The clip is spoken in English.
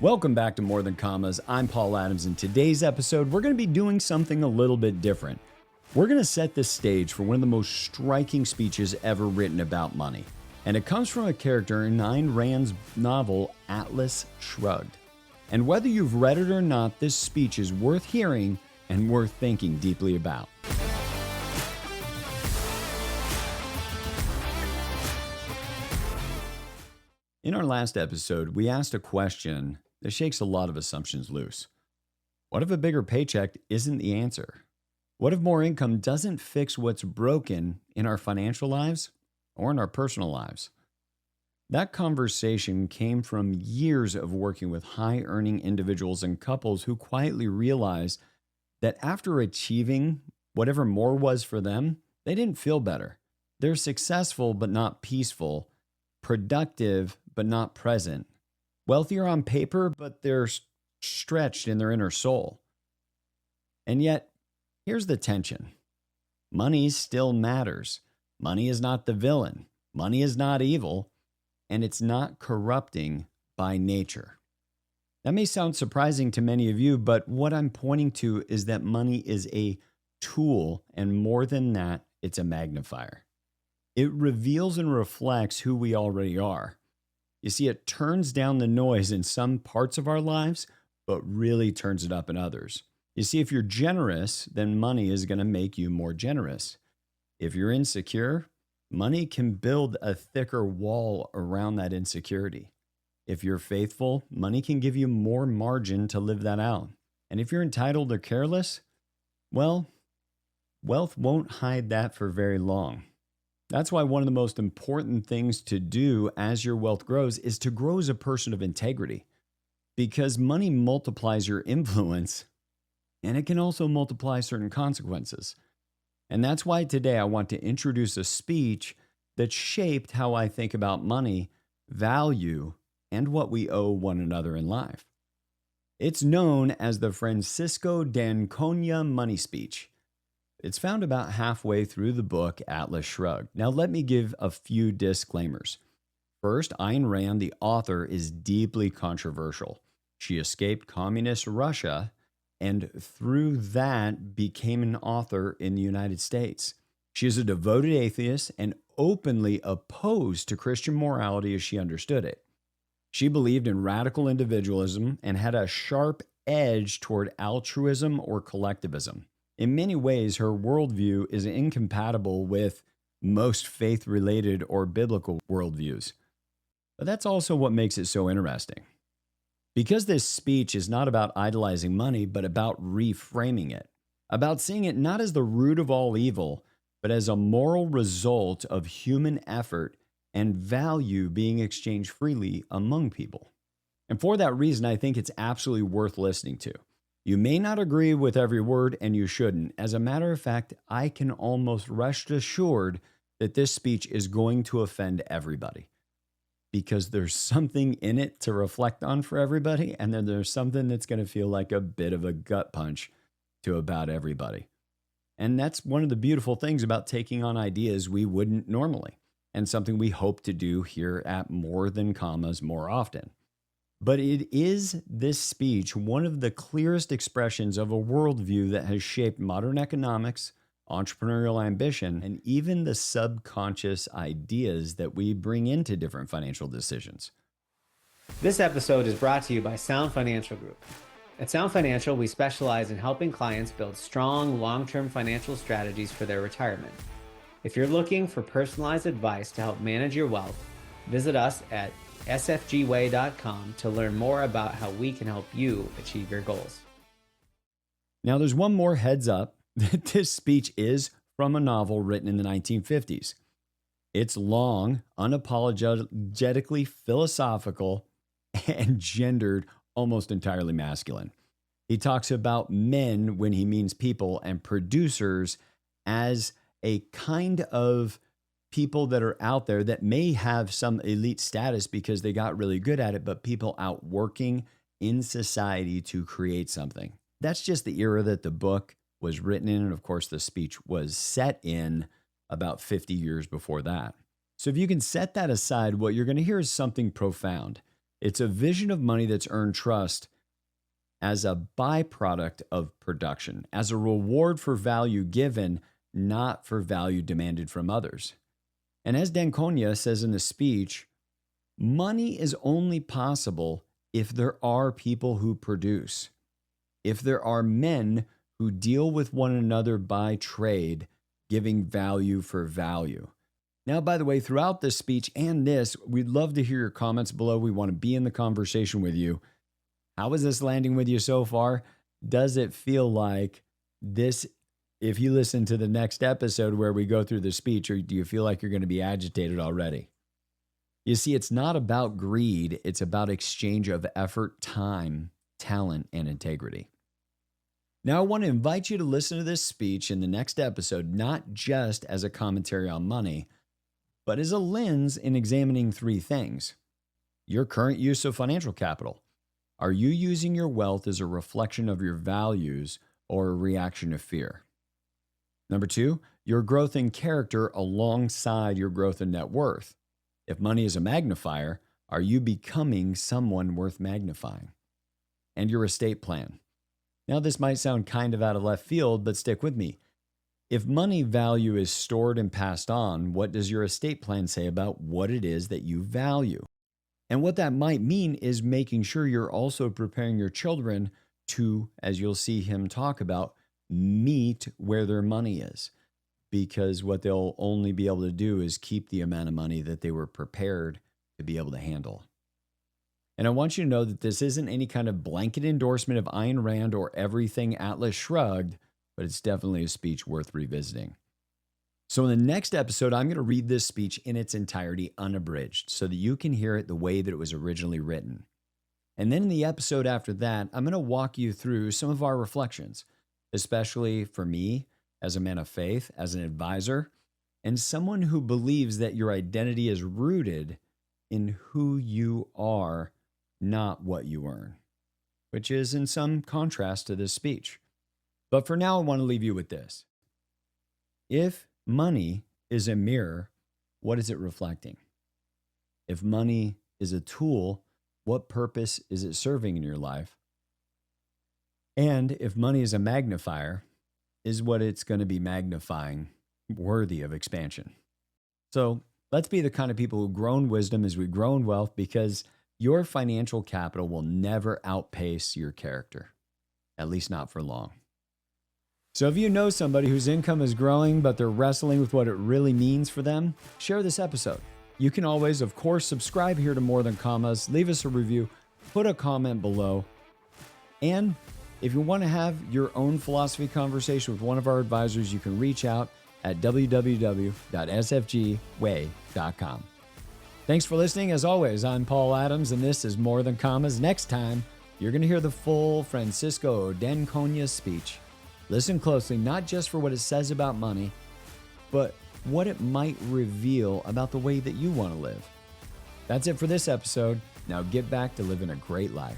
Welcome back to More Than Commas. I'm Paul Adams. In today's episode, we're going to be doing something a little bit different. We're going to set the stage for one of the most striking speeches ever written about money. And it comes from a character in Ayn Rand's novel, Atlas Shrugged. And whether you've read it or not, this speech is worth hearing and worth thinking deeply about. In our last episode, we asked a question that shakes a lot of assumptions loose. What if a bigger paycheck isn't the answer? What if more income doesn't fix what's broken in our financial lives or in our personal lives? That conversation came from years of working with high-earning individuals and couples who quietly realized that after achieving whatever more was for them, they didn't feel better. They're successful but not peaceful, productive but not present, wealthier on paper but they're stretched in their inner soul. And yet, here's the tension. Money still matters. Money is not the villain. Money is not evil. And it's not corrupting by nature. That may sound surprising to many of you, but what I'm pointing to is that money is a tool, and more than that, it's a magnifier. It reveals and reflects who we already are. You see, it turns down the noise in some parts of our lives, but really turns it up in others. You see, if you're generous, then money is going to make you more generous. If you're insecure, money can build a thicker wall around that insecurity. If you're faithful, money can give you more margin to live that out. And if you're entitled or careless, well, wealth won't hide that for very long. That's why one of the most important things to do as your wealth grows is to grow as a person of integrity. Because money multiplies your influence, and it can also multiply certain consequences. And that's why today I want to introduce a speech that shaped how I think about money, value, and what we owe one another in life. It's known as the Francisco d'Ancona money speech. It's found about halfway through the book Atlas Shrugged. Now let me give a few disclaimers. First, Ayn Rand, the author, is deeply controversial. She escaped communist Russia and through that became an author in the United States. She is a devoted atheist and openly opposed to Christian morality as she understood it. She believed in radical individualism and had a sharp edge toward altruism or collectivism. In many ways, her worldview is incompatible with most faith-related or biblical worldviews. But that's also what makes it so interesting. Because this speech is not about idolizing money, but about reframing it, about seeing it not as the root of all evil, but as a moral result of human effort and value being exchanged freely among people. And for that reason, I think it's absolutely worth listening to. You may not agree with every word, and you shouldn't. As a matter of fact, I can almost rest assured that this speech is going to offend everybody. Because there's something in it to reflect on for everybody, and then there's something that's going to feel like a bit of a gut punch to about everybody. And that's one of the beautiful things about taking on ideas we wouldn't normally, and something we hope to do here at More Than Commas more often. But it is this speech one of the clearest expressions of a worldview that has shaped modern economics, entrepreneurial ambition, and even the subconscious ideas that we bring into different financial decisions. This episode is brought to you by Sound Financial Group. At Sound Financial, we specialize in helping clients build strong, long-term financial strategies for their retirement. If you're looking for personalized advice to help manage your wealth, visit us at sfgway.com to learn more about how we can help you achieve your goals. Now, there's one more heads up that this speech is from a novel written in the 1950s. It's long, unapologetically philosophical, and gendered almost entirely masculine. He talks about men when he means people and producers as a kind of people that are out there that may have some elite status because they got really good at it, but people out working in society to create something. That's just the era that the book was written in. And of course, the speech was set in about 50 years before that. So if you can set that aside, what you're going to hear is something profound. It's a vision of money that's earned trust as a byproduct of production, as a reward for value given, not for value demanded from others. And as D'Anconia says in the speech, money is only possible if there are people who produce, if there are men who deal with one another by trade, giving value for value. Now, by the way, throughout this speech and this, we'd love to hear your comments below. We want to be in the conversation with you. How is this landing with you so far? Does it feel like this, if you listen to the next episode where we go through the speech, or do you feel like you're going to be agitated already? You see, it's not about greed. It's about exchange of effort, time, talent, and integrity. Now, I want to invite you to listen to this speech in the next episode, not just as a commentary on money, but as a lens in examining three things. Your current use of financial capital. Are you using your wealth as a reflection of your values or a reaction to fear? Number two, your growth in character alongside your growth in net worth. If money is a magnifier, are you becoming someone worth magnifying? And your estate plan. Now, this might sound kind of out of left field, but stick with me. If money value is stored and passed on, what does your estate plan say about what it is that you value? And what that might mean is making sure you're also preparing your children to, as you'll see him talk about, meet where their money is. Because what they'll only be able to do is keep the amount of money that they were prepared to be able to handle. And I want you to know that this isn't any kind of blanket endorsement of Ayn Rand or everything Atlas Shrugged, but it's definitely a speech worth revisiting. So in the next episode, I'm going to read this speech in its entirety unabridged so that you can hear it the way that it was originally written. And then in the episode after that, I'm going to walk you through some of our reflections, especially for me as a man of faith, as an advisor, and someone who believes that your identity is rooted in who you are, not what you earn, which is in some contrast to this speech. But for now, I want to leave you with this. If money is a mirror, what is it reflecting? If money is a tool, what purpose is it serving in your life? And if money is a magnifier, is what it's going to be magnifying worthy of expansion? So let's be the kind of people who grow in wisdom as we grow in wealth, because your financial capital will never outpace your character, at least not for long. So if you know somebody whose income is growing, but they're wrestling with what it really means for them, share this episode. You can always, of course, subscribe here to More Than Commas, leave us a review, put a comment below. And if you want to have your own philosophy conversation with one of our advisors, you can reach out at www.sfgway.com. Thanks for listening. As always, I'm Paul Adams, and this is More Than Commas. Next time, you're going to hear the full Francisco D'Anconia speech. Listen closely, not just for what it says about money, but what it might reveal about the way that you want to live. That's it for this episode. Now get back to living a great life.